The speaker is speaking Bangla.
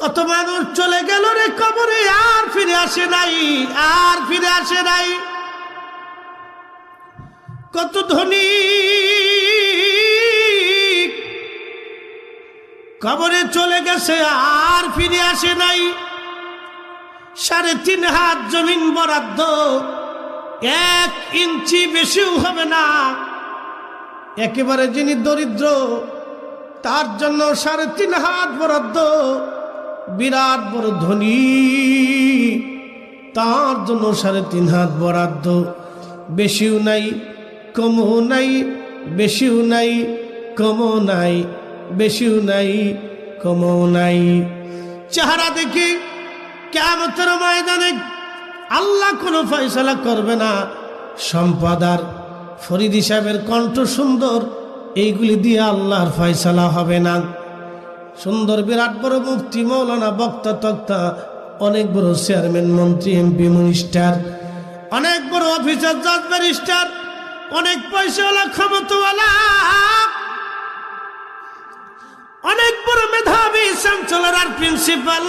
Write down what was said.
কত মানুষ চলে গেল রে কবরে, আর ফিরে আসে নাই, আর ফিরে আসে নাই। কত ধনী কবরে চলে গেছে, আর ফিরে আসে নাই। 3.5 হাত জমিন বরাদ্দ, 1 ইঞ্চি বেশিও হবে না। একেবারে যিনি দরিদ্র তার জন্য 3.5 হাত বরাদ্দ, বিরাট বড় ধনী তার জন্য 3.5 হাত বরাদ্দ। বেশিও নাই কমও নাই, বেশিও নাই কমও নাই, বেশিও নাই কমও নাই। চেহারা দেখি কিয়ামতের ময়দানে আল্লাহ কোনো ফয়সালা করবে না। সম্পদার ফরিদি সাহেবের কণ্ঠ সুন্দর, এইগুলি দিয়ে আল্লাহর ফয়সালা হবে না। সুন্দর বিরাট বড় মুফতি, মৌলানা, বক্তা, তক্তা, অনেক বড় চেয়ারম্যান, মন্ত্রী, এমপি, মিনিস্টার, অনেক বড় অফিসার, জাজ, ব্যারিস্টার, অনেক পয়সাওয়ালা, ক্ষমতাওয়ালা, অনেক বড় মেধাবী চ্যান্সেলর আর প্রিন্সিপাল,